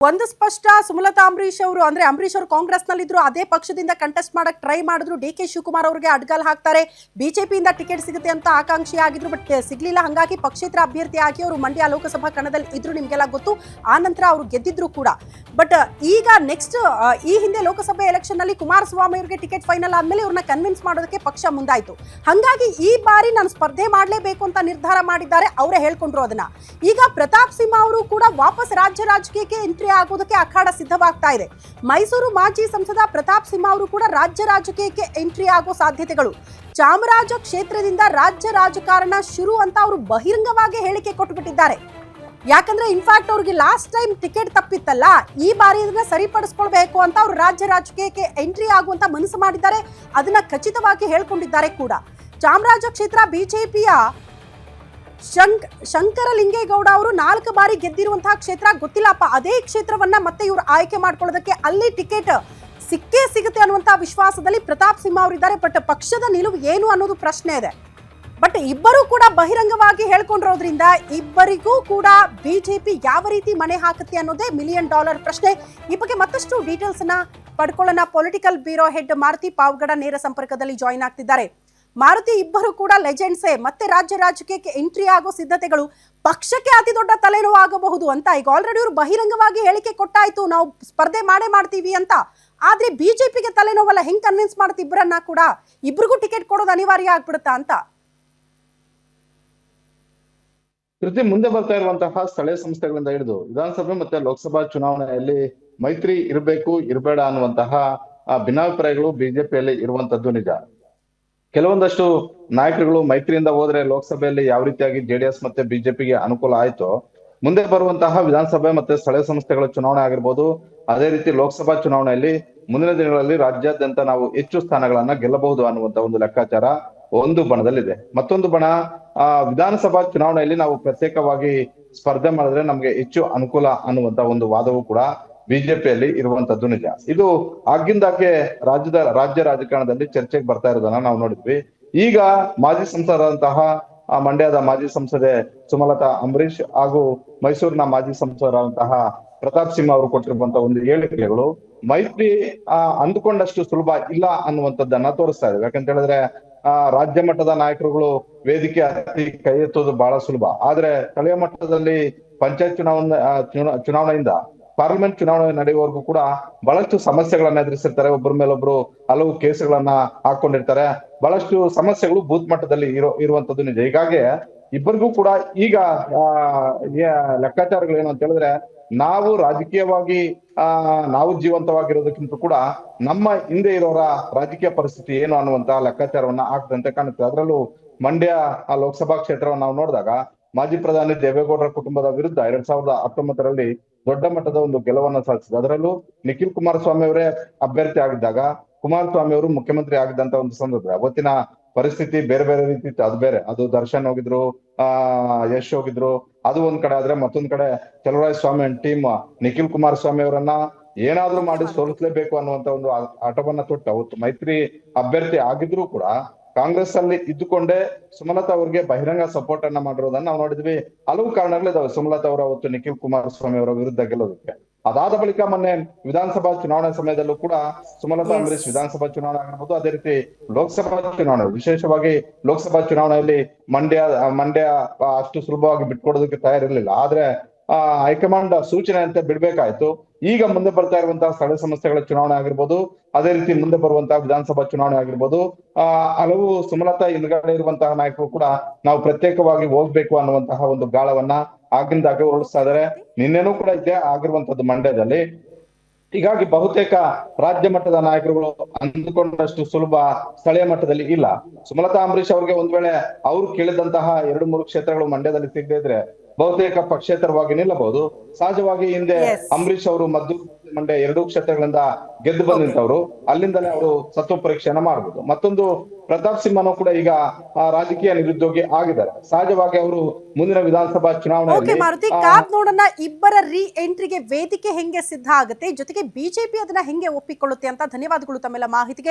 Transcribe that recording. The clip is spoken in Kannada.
ಒಂದು ಸ್ಪಷ್ಟ ಸುಮಲತಾ ಅಂಬರೀಶ್ ಅವರು ಅಂದ್ರೆ ಅಂಬರೀಶ್ ಅವರು ಕಾಂಗ್ರೆಸ್ ನಲ್ಲಿದ್ರು ಅದೇ ಪಕ್ಷದಿಂದ ಕಂಟೆಸ್ಟ್ ಮಾಡಕ್ ಟ್ರೈ ಮಾಡಿದ್ರು. ಡಿ.ಕೆ. ಶಿವಕುಮಾರ್ ಅವರಿಗೆ ಅಡ್ಗಾಲ್ ಹಾಕ್ತಾರೆ. ಬಿಜೆಪಿಯಿಂದ ಟಿಕೆಟ್ ಸಿಗುತ್ತೆ ಅಂತ ಆಕಾಂಕ್ಷಿ ಆಗಿದ್ರು, ಬಟ್ ಸಿಗ್ಲಿಲ್ಲ. ಹಾಗಾಗಿ ಪಕ್ಷೇತರ ಅಭ್ಯರ್ಥಿ ಆಗಿ ಅವರು ಮಂಡ್ಯ ಲೋಕಸಭಾ ಕಣದಲ್ಲಿ ಇದ್ರು, ನಿಮ್ಗೆಲ್ಲ ಗೊತ್ತು. ಆ ನಂತರ ಅವರು ಗೆದ್ದಿದ್ರು ಕೂಡ. ಬಟ್ ಈಗ ನೆಕ್ಸ್ಟ್ ಈ ಹಿಂದೆ ಲೋಕಸಭೆ ಎಲೆಕ್ಷನ್ ನಲ್ಲಿ ಕುಮಾರಸ್ವಾಮಿ ಅವರಿಗೆ ಟಿಕೆಟ್ ಫೈನಲ್ ಆದ್ಮೇಲೆ ಇವ್ರನ್ನ ಕನ್ವಿನ್ಸ್ ಮಾಡೋದಕ್ಕೆ ಪಕ್ಷ ಮುಂದಾಯ್ತು. ಹಾಗಾಗಿ ಈ ಬಾರಿ ನಾನು ಸ್ಪರ್ಧೆ ಮಾಡಲೇಬೇಕು ಅಂತ ನಿರ್ಧಾರ ಮಾಡಿದ್ದಾರೆ. ಅವರೇ ಹೇಳ್ಕೊಂಡ್ರು ಅದನ್ನ. ಈಗ ಪ್ರತಾಪ್ ಸಿಂಹ ಅವರು ಕೂಡ ವಾಪಸ್ ರಾಜ್ಯ ರಾಜಕೀಯಕ್ಕೆ ಎಂಟ್ರಿ ಆಗೋದಕ್ಕೆ ಅಖಾಡ ಸಿದ್ಧವಾಗ್ತಾ ಇದೆ. ಮೈಸೂರು ಮಾಜಿ ಸಂಸದ ಪ್ರತಾಪ್ ಸಿಂಹ ಅವರು ಕೂಡ ರಾಜ್ಯ ರಾಜಕೀಯಕ್ಕೆ ಎಂಟ್ರಿ ಆಗೋ ಸಾಧ್ಯತೆಗಳು. ಚಾಮರಾಜ ಕ್ಷೇತ್ರದಿಂದ ರಾಜ್ಯ ರಾಜಕಾರಣ ಶುರು ಅಂತ ಅವರು ಬಹಿರಂಗವಾಗಿ ಹೇಳಿಕೆ ಕೊಟ್ಟುಬಿಟ್ಟಿದ್ದಾರೆ. ಯಾಕಂದ್ರೆ ಇನ್ಫ್ಯಾಕ್ಟ್ ಅವ್ರಿಗೆ ಲಾಸ್ಟ್ ಟೈಮ್ ಟಿಕೆಟ್ ತಪ್ಪಿತ್ತಲ್ಲ, ಈ ಬಾರಿ ಇದನ್ನ ಸರಿಪಡಿಸ್ಕೊಳ್ಬೇಕು ಅಂತ ಅವರು ರಾಜ್ಯ ರಾಜಕೀಯಕ್ಕೆ ಎಂಟ್ರಿ ಆಗುವಂತ ಮನಸ್ಸು ಮಾಡಿದ್ದಾರೆ. ಅದನ್ನ ಖಚಿತವಾಗಿ ಹೇಳ್ಕೊಂಡಿದ್ದಾರೆ ಕೂಡ. ಚಾಮರಾಜ ಕ್ಷೇತ್ರ ಬಿಜೆಪಿಯ ಶಂಕರಲಿಂಗೇಗೌಡ ಅವರು 4 ಬಾರಿ ಗೆದ್ದಿರುವಂತಹ ಕ್ಷೇತ್ರ. ಗೊತ್ತಿಲ್ಲಪ್ಪ ಅದೇ ಕ್ಷೇತ್ರವನ್ನ ಮತ್ತೆ ಇವರು ಆಯ್ಕೆ ಮಾಡ್ಕೊಳ್ಳೋದಕ್ಕೆ ಅಲ್ಲಿ ಟಿಕೆಟ್ ಸಿಕ್ಕೇ ಸಿಗುತ್ತೆ ಅನ್ನುವಂತಹ ವಿಶ್ವಾಸದಲ್ಲಿ ಪ್ರತಾಪ್ ಸಿಂಹ ಅವರಿದ್ದಾರೆ. ಬಟ್ ಪಕ್ಷದ ನಿಲುವು ಏನು ಅನ್ನೋದು ಪ್ರಶ್ನೆ ಇದೆ. ಬಟ್ ಇಬ್ಬರು ಕೂಡ ಬಹಿರಂಗವಾಗಿ ಹೇಳ್ಕೊಂಡಿರೋದ್ರಿಂದ ಇಬ್ಬರಿಗೂ ಕೂಡ ಬಿಜೆಪಿ ಯಾವ ರೀತಿ ಮಣೆ ಹಾಕುತ್ತೆ ಅನ್ನೋದೇ $1 ಮಿಲಿಯನ್ ಪ್ರಶ್ನೆ. ಈ ಬಗ್ಗೆ ಮತ್ತಷ್ಟು ಡೀಟೇಲ್ಸ್ ಅನ್ನ ಪಡ್ಕೊಳ್ಳೋಣ. Political bureau head Maruti Pavagada ನೇರ ಸಂಪರ್ಕದಲ್ಲಿ ಜಾಯಿನ್ ಆಗ್ತಿದ್ದಾರೆ. ಮಾರುತಿ, ಇಬ್ಬರು ಕೂಡ ಲೆಜೆಂಡ್ಸೇ. ಮತ್ತೆ ರಾಜ್ಯ ರಾಜಕೀಯಕ್ಕೆ ಎಂಟ್ರಿ ಆಗೋ ಸಿದ್ಧತೆಗಳು ಪಕ್ಷಕ್ಕೆ ಅತಿ ದೊಡ್ಡ ತಲೆನೋವು ಆಗಬಹುದು ಅಂತ ಈಗ ಆಲ್ರೆಡಿ ಇವರು ಬಹಿರಂಗವಾಗಿ ಹೇಳಿಕೆ ಕೊಟ್ಟಾಯ್ತು, ನಾವು ಸ್ಪರ್ಧೆ ಮಾಡ್ತೀವಿ ಅಂತ. ಆದ್ರೆ ಬಿಜೆಪಿಗೆ ತಲೆನೋವಲ್ಲ, ಹೆಂಗ್ ಕನ್ವಿನ್ಸ್ ಮಾಡುತ್ತೆ ಇಬ್ಬರನ್ನ ಕೂಡ? ಇಬ್ರಿಗೂ ಟಿಕೆಟ್ ಕೊಡೋದು ಅನಿವಾರ್ಯ ಆಗ್ಬಿಡುತ್ತಾ ಅಂತ? ಕೃತಿ ಮುಂದೆ ಬರ್ತಾ ಇರುವಂತಹ ಸ್ಥಳೀಯ ಸಂಸ್ಥೆಗಳಿಂದ ಹಿಡಿದು ವಿಧಾನಸಭೆ ಮತ್ತೆ ಲೋಕಸಭಾ ಚುನಾವಣೆಯಲ್ಲಿ ಮೈತ್ರಿ ಇರಬೇಕು ಇರಬೇಡ ಅನ್ನುವಂತಹ ಭಿನ್ನಾಭಿಪ್ರಾಯಗಳು ಬಿಜೆಪಿಯಲ್ಲಿ ಇರುವಂತದ್ದು ನಿಜ. ಕೆಲವೊಂದಷ್ಟು ನಾಯಕರುಗಳು ಮೈತ್ರಿಯಿಂದ ಹೋದ್ರೆ ಲೋಕಸಭೆಯಲ್ಲಿ ಯಾವ ರೀತಿಯಾಗಿ ಜೆಡಿಎಸ್ ಮತ್ತೆ ಬಿಜೆಪಿಗೆ ಅನುಕೂಲ ಆಯ್ತು, ಮುಂದೆ ಬರುವಂತಹ ವಿಧಾನಸಭೆ ಮತ್ತೆ ಸ್ಥಳೀಯ ಸಂಸ್ಥೆಗಳ ಚುನಾವಣೆ ಆಗಿರ್ಬೋದು, ಅದೇ ರೀತಿ ಲೋಕಸಭಾ ಚುನಾವಣೆಯಲ್ಲಿ ಮುಂದಿನ ದಿನಗಳಲ್ಲಿ ರಾಜ್ಯಾದ್ಯಂತ ನಾವು ಹೆಚ್ಚು ಸ್ಥಾನಗಳನ್ನ ಗೆಲ್ಲಬಹುದು ಅನ್ನುವಂತ ಒಂದು ಲೆಕ್ಕಾಚಾರ ಒಂದು ಬಣದಲ್ಲಿದೆ. ಮತ್ತೊಂದು ಬಣ ವಿಧಾನಸಭಾ ಚುನಾವಣೆಯಲ್ಲಿ ನಾವು ಪ್ರತ್ಯೇಕವಾಗಿ ಸ್ಪರ್ಧೆ ಮಾಡಿದ್ರೆ ನಮ್ಗೆ ಹೆಚ್ಚು ಅನುಕೂಲ ಅನ್ನುವಂತ ಒಂದು ವಾದವೂ ಕೂಡ ಬಿಜೆಪಿಯಲ್ಲಿ ಇರುವಂತದ್ದು ನಿಜ. ಇದು ಆಗಿಂದಾಗೆ ರಾಜ್ಯ ರಾಜಕಾರಣದಲ್ಲಿ ಚರ್ಚೆಗೆ ಬರ್ತಾ ಇರೋದನ್ನ ನಾವು ನೋಡಿದ್ವಿ. ಈಗ ಮಾಜಿ ಸಂಸದರಾದಂತಹ ಮಂಡ್ಯದ ಮಾಜಿ ಸಂಸದೆ ಸುಮಲತಾ ಅಂಬರೀಶ್ ಹಾಗೂ ಮೈಸೂರಿನ ಮಾಜಿ ಸಂಸದರಾದಂತಹ ಪ್ರತಾಪ್ ಸಿಂಹ ಅವರು ಕೊಟ್ಟಿರುವಂತಹ ಒಂದು ಹೇಳಿಕೆಗಳು ಮೈತ್ರಿ ಅಂದುಕೊಂಡಷ್ಟು ಸುಲಭ ಇಲ್ಲ ಅನ್ನುವಂಥದ್ದನ್ನ ತೋರಿಸ್ತಾ ಇದೆ. ಯಾಕಂತ ಹೇಳಿದ್ರೆ ರಾಜ್ಯ ಮಟ್ಟದ ನಾಯಕರುಗಳು ವೇದಿಕೆ ಹತ್ತಿ ಕೈ ಎತ್ತೋದು ಬಹಳ ಸುಲಭ. ಆದ್ರೆ ಸ್ಥಳೀಯ ಮಟ್ಟದಲ್ಲಿ ಪಂಚಾಯತ್ ಚುನಾವಣೆಯಿಂದ ಪಾರ್ಲಿಮೆಂಟ್ ಚುನಾವಣೆ ನಡೆಯುವವರೆಗೂ ಕೂಡ ಬಹಳಷ್ಟು ಸಮಸ್ಯೆಗಳನ್ನ ಎದುರಿಸಿರ್ತಾರೆ. ಒಬ್ಬರ ಮೇಲೊಬ್ರು ಹಲವು ಕೇಸುಗಳನ್ನ ಹಾಕೊಂಡಿರ್ತಾರೆ. ಬಹಳಷ್ಟು ಸಮಸ್ಯೆಗಳು ಬೂತ್ ಮಟ್ಟದಲ್ಲಿ ಇರುವಂತದ್ದು ನಿಜ. ಹೀಗಾಗಿ ಇಬ್ಬರಿಗೂ ಕೂಡ ಈಗ ಲೆಕ್ಕಾಚಾರಗಳು ಏನು ಅಂತ ಹೇಳಿದ್ರೆ, ನಾವು ರಾಜಕೀಯವಾಗಿ ನಾವು ಜೀವಂತವಾಗಿರೋದಕ್ಕಿಂತ ಕೂಡ ನಮ್ಮ ಹಿಂದೆ ಇರೋರ ರಾಜಕೀಯ ಪರಿಸ್ಥಿತಿ ಏನು ಅನ್ನುವಂತಹ ಲೆಕ್ಕಾಚಾರವನ್ನ ಹಾಕದಂತೆ ಕಾಣುತ್ತೆ. ಅದರಲ್ಲೂ ಮಂಡ್ಯ ಲೋಕಸಭಾ ಕ್ಷೇತ್ರವನ್ನು ನಾವು ನೋಡಿದಾಗ ಮಾಜಿ ಪ್ರಧಾನಿ ದೇವೇಗೌಡರ ಕುಟುಂಬದ ವಿರುದ್ಧ 2019ರಲ್ಲಿ ದೊಡ್ಡ ಮಟ್ಟದ ಒಂದು ಗೆಲುವನ್ನ ಸಾಧಿಸಿದೆ. ಅದರಲ್ಲೂ ನಿಖಿಲ್ ಕುಮಾರಸ್ವಾಮಿ ಅವರೇ ಅಭ್ಯರ್ಥಿ ಆಗಿದ್ದಾಗ ಕುಮಾರಸ್ವಾಮಿ ಅವರು ಮುಖ್ಯಮಂತ್ರಿ ಆಗಿದ್ದಂತ ಒಂದು ಸಂದರ್ಭ. ಅವತ್ತಿನ ಪರಿಸ್ಥಿತಿ ಬೇರೆ ಬೇರೆ ರೀತಿ ಇತ್ತು. ಅದು ಬೇರೆ, ಅದು ದರ್ಶನ್ ಹೋಗಿದ್ರು, ಯಶ್ ಹೋಗಿದ್ರು, ಅದು ಒಂದ್ ಕಡೆ. ಆದ್ರೆ ಮತ್ತೊಂದ್ ಕಡೆ ಚಲುವರಾಯಸ್ವಾಮಿ ಅಂಡ್ ಟೀಮ್ ನಿಖಿಲ್ ಕುಮಾರಸ್ವಾಮಿ ಅವರನ್ನ ಏನಾದ್ರೂ ಮಾಡಿ ಸೋಲಿಸಲೇಬೇಕು ಅನ್ನುವಂತ ಒಂದು ಆಟವನ್ನ ತೊಟ್ಟು ಅವತ್ತು ಮೈತ್ರಿ ಅಭ್ಯರ್ಥಿ ಆಗಿದ್ರು ಕೂಡ ಕಾಂಗ್ರೆಸ್ ಅಲ್ಲಿ ಇದ್ದುಕೊಂಡೇ ಸುಮಲತಾ ಅವರಿಗೆ ಬಹಿರಂಗ ಸಪೋರ್ಟ್ ಅನ್ನ ಮಾಡಿರೋದನ್ನ ನಾವು ನೋಡಿದ್ವಿ. ಹಲವು ಕಾರಣಗಳಿದಾವೆ ಸುಮಲತಾ ಅವರು ಅವತ್ತು ನಿಖಿಲ್ ಕುಮಾರಸ್ವಾಮಿ ಅವರ ವಿರುದ್ಧ ಗೆಲ್ಲೋದಕ್ಕೆ. ಅದಾದ ಬಳಿಕ ಮೊನ್ನೆ ವಿಧಾನಸಭಾ ಚುನಾವಣೆ ಸಮಯದಲ್ಲೂ ಕೂಡ ಸುಮಲತಾ ಅಂಬರೀಶ್ ವಿಧಾನಸಭಾ ಚುನಾವಣೆ ಆಗಿರ್ಬೋದು, ಅದೇ ರೀತಿ ಲೋಕಸಭಾ ಚುನಾವಣೆ, ವಿಶೇಷವಾಗಿ ಲೋಕಸಭಾ ಚುನಾವಣೆಯಲ್ಲಿ ಮಂಡ್ಯ ಅಷ್ಟು ಸುಲಭವಾಗಿ ಬಿಟ್ಕೊಡೋದಕ್ಕೆ ತಯಾರಿರ್ಲಿಲ್ಲ. ಆದ್ರೆ ಹೈಕಮಾಂಡ್ ಸೂಚನೆ ಅಂತ ಬಿಡ್ಬೇಕಾಯ್ತು. ಈಗ ಮುಂದೆ ಬರ್ತಾ ಇರುವಂತಹ ಸ್ಥಳೀಯ ಸಂಸ್ಥೆಗಳ ಚುನಾವಣೆ ಆಗಿರ್ಬೋದು, ಅದೇ ರೀತಿ ಮುಂದೆ ಬರುವಂತಹ ವಿಧಾನಸಭಾ ಚುನಾವಣೆ ಆಗಿರ್ಬೋದು, ಹಲವು ಸುಮಲತಾ ಹಿಂದ್ಗಡೆ ಇರುವಂತಹ ನಾಯಕರು ಕೂಡ ನಾವು ಪ್ರತ್ಯೇಕವಾಗಿ ಹೋಗ್ಬೇಕು ಅನ್ನುವಂತಹ ಒಂದು ಗಾಳವನ್ನ ಆಗಿಂದಾಗೆ ಹೊರಡಿಸ್ತಾ ಇದ್ದಾರೆ. ನಿನ್ನೆನೂ ಕೂಡ ಇದ್ದೇ ಆಗಿರುವಂತದ್ದು ಮಂಡ್ಯದಲ್ಲಿ. ಹೀಗಾಗಿ ಬಹುತೇಕ ರಾಜ್ಯ ಮಟ್ಟದ ನಾಯಕರುಗಳು ಅಂದುಕೊಂಡಷ್ಟು ಸುಲಭ ಸ್ಥಳೀಯ ಮಟ್ಟದಲ್ಲಿ ಇಲ್ಲ. ಸುಮಲತಾ ಅಂಬರೀಶ್ ಅವ್ರಿಗೆ ಒಂದ್ ವೇಳೆ ಅವ್ರು ಕೇಳಿದಂತಹ 2-3 ಕ್ಷೇತ್ರಗಳು ಮಂಡ್ಯದಲ್ಲಿ ಸಿಗದೇ ಇದ್ರೆ ಬಹುತೇಕ ಪಕ್ಷೇತರವಾಗಿ ನಿಲ್ಲಬಹುದು. ಸಹಜವಾಗಿ ಹಿಂದೆ ಅಂಬರೀಶ್ ಅವರು ಮಂಡ್ಯ 2 ಕ್ಷೇತ್ರಗಳಿಂದ ಗೆದ್ದು ಬಂದಂತವ್ರು, ಅಲ್ಲಿಂದಲೇ ಅವರು ಸತ್ವ ಪರೀಕ್ಷೆಯನ್ನ ಮಾಡಬಹುದು. ಮತ್ತೊಂದು ಪ್ರತಾಪ್ ಸಿಂಹನೂ ಕೂಡ ಈಗ ರಾಜಕೀಯ ನಿರುದ್ಯೋಗಿ ಆಗಿದ್ದಾರೆ. ಸಹಜವಾಗಿ ಅವರು ಮುಂದಿನ ವಿಧಾನಸಭಾ ಚುನಾವಣೆಯಲ್ಲಿ ನೋಡೋಣ ಇಬ್ಬರ ರೀ ಎಂಟ್ರಿಗೆ ವೇದಿಕೆ ಹೆಂಗೆ ಸಿದ್ಧ ಆಗುತ್ತೆ, ಜೊತೆಗೆ ಬಿಜೆಪಿ ಅದನ್ನ ಹೆಂಗೆ ಒಪ್ಪಿಕೊಳ್ಳುತ್ತೆ ಅಂತ. ಧನ್ಯವಾದಗಳು ತಮ್ಮೆಲ್ಲ ಮಾಹಿತಿಗೆ.